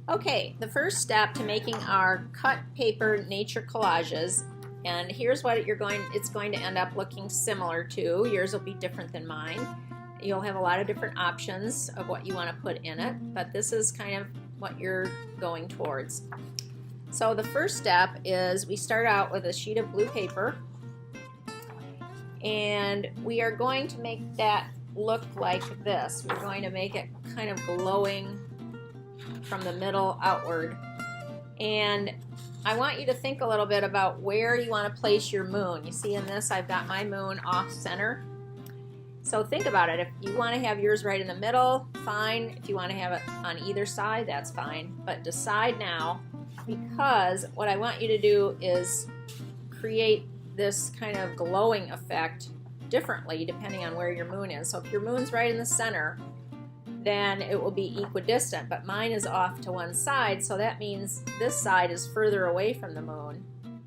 Okay, the first step to making our cut paper nature collages, and here's what it's going to end up looking similar to. Yours will be different than mine. You'll have a lot of different options of what you want to put in it, but this is kind of what you're going towards. So the first step is we start out with a sheet of blue paper, and we are going to make that look like this. We're going to make it kind of glowing from the middle outward. And I want you to think a little bit about where you want to place your moon. You see in this I've got my moon off center. So think about it. If you want to have yours right in the middle, fine. If you want to have it on either side, that's fine. But decide now, because what I want you to do is create this kind of glowing effect differently depending on where your moon is. So if your moon's right in the center, then it will be equidistant, but mine is off to one side, so that means this side is further away from the moon.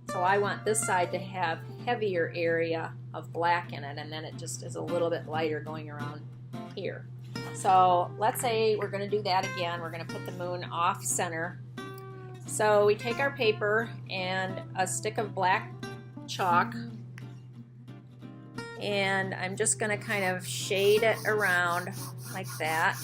So I want this side to have heavier area of black in it, and then it just is a little bit lighter going around here. So let's say we're going to do that again. We're going to put the moon off center. So we take our paper and a stick of black chalk, and I'm just going to kind of shade it around like that.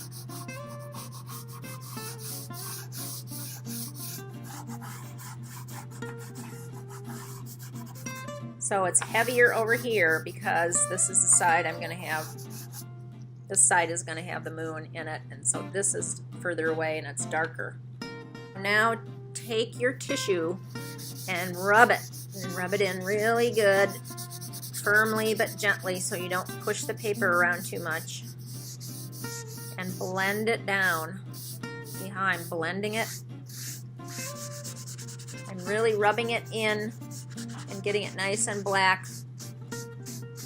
So it's heavier over here because this is the side I'm going to have, this side is going to have the moon in it, and so this is further away and it's darker. Now take your tissue and rub it in really good, firmly but gently, so you don't push the paper around too much, and blend it down. See how I'm blending it? I'm really rubbing it in and getting it nice and black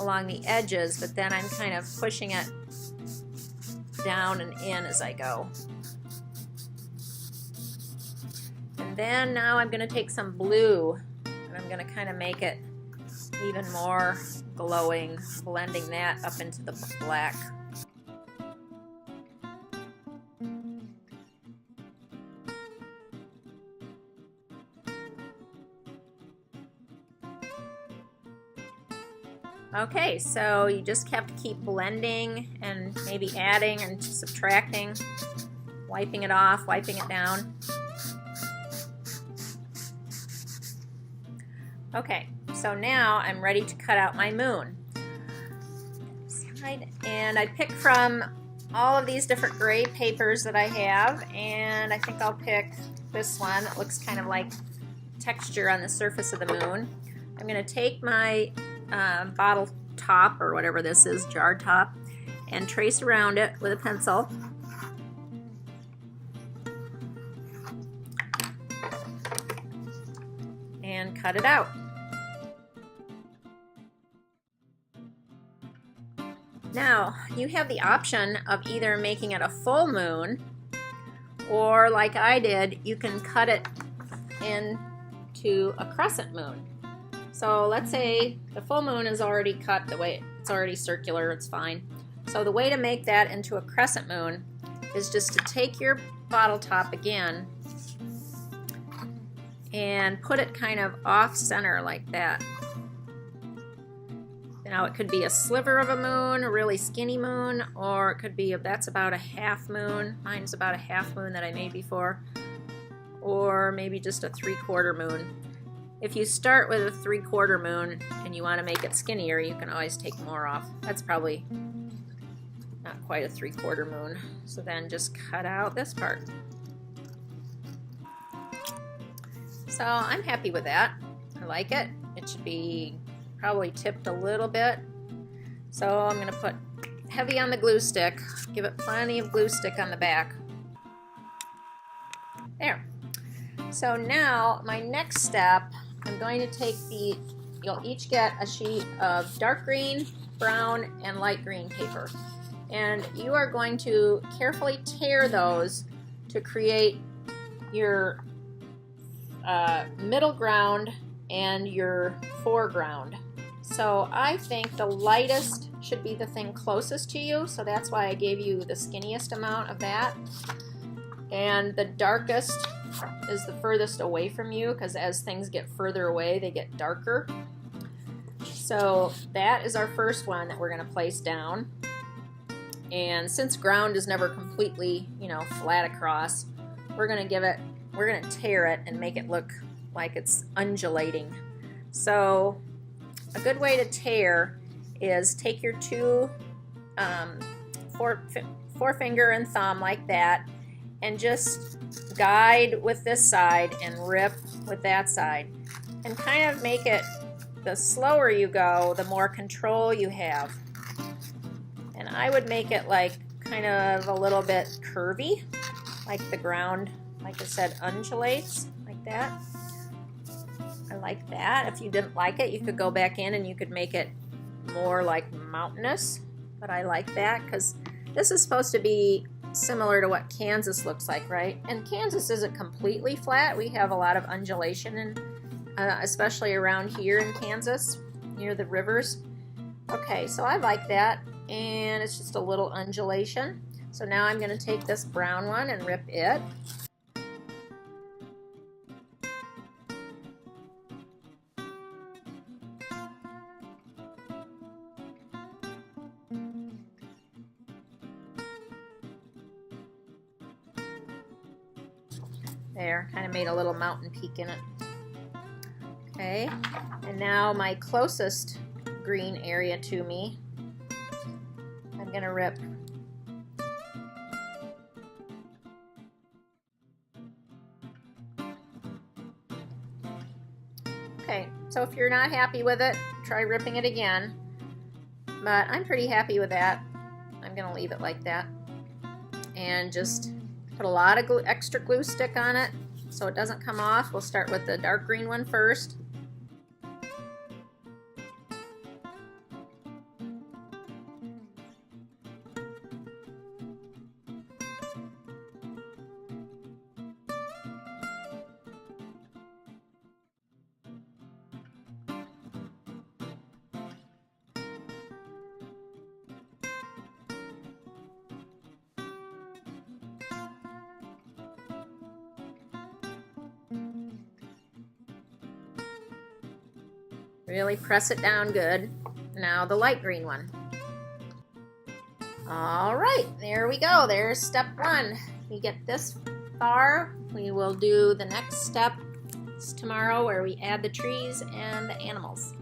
along the edges, but then I'm kind of pushing it down and in as I go. And then now I'm going to take some blue and I'm going to kind of make it even more glowing, blending that up into the black. Okay, so you just have to keep blending and maybe adding and subtracting, wiping it off, wiping it down. Okay, so now I'm ready to cut out my moon. And I pick from all of these different gray papers that I have, and I think I'll pick this one. It looks kind of like texture on the surface of the moon. I'm going to take my bottle top, or whatever this is, jar top, and trace around it with a pencil. And cut it out. Now, you have the option of either making it a full moon, or like I did, you can cut it into a crescent moon. So let's say the full moon is already cut the way it's already circular, it's fine. So the way to make that into a crescent moon is just to take your bottle top again and put it kind of off center like that. Now it could be a sliver of a moon, a really skinny moon, or it could be, that's about a half moon. Mine's about a half moon that I made before, or maybe just a 3/4 moon. If you start with a 3/4 moon and you want to make it skinnier, you can always take more off. That's probably not quite a 3/4 moon. So then just cut out this part. So I'm happy with that. I like it. It should be probably tipped a little bit. So I'm going to put heavy on the glue stick. Give it plenty of glue stick on the back. There. So now my next step, I'm going to take you'll each get a sheet of dark green, brown, and light green paper. And you are going to carefully tear those to create your middle ground and your foreground. So I think the lightest should be the thing closest to you, so that's why I gave you the skinniest amount of that. And the darkest is the furthest away from you, because as things get further away, they get darker. So that is our first one that we're going to place down. And since ground is never completely, flat across, we're going to tear it and make it look like it's undulating. So a good way to tear is take your two forefinger and thumb like that, and just guide with this side and rip with that side, and kind of make it, the slower you go, the more control you have. And I would make it like kind of a little bit curvy, like the ground, like I said, undulates like that. I like that. If you didn't like it, you could go back in and you could make it more like mountainous, but I like that because this is supposed to be similar to what Kansas looks like, right? And Kansas isn't completely flat. We have a lot of undulation, and especially around here in Kansas near the rivers. Okay, so I like that, and it's just a little undulation. So now I'm going to take this brown one and rip it. There, kind of made a little mountain peak in it. Okay, and now my closest green area to me, I'm going to rip okay, so if you're not happy with it, try ripping it again, but I'm pretty happy with that. I'm going to leave it like that and just put a lot of extra glue stick on it so it doesn't come off. We'll start with the dark green one first. Really press it down good. Now the light green one. All right, there we go. There's step one. We get this far. We will do the next step tomorrow, where we add the trees and the animals.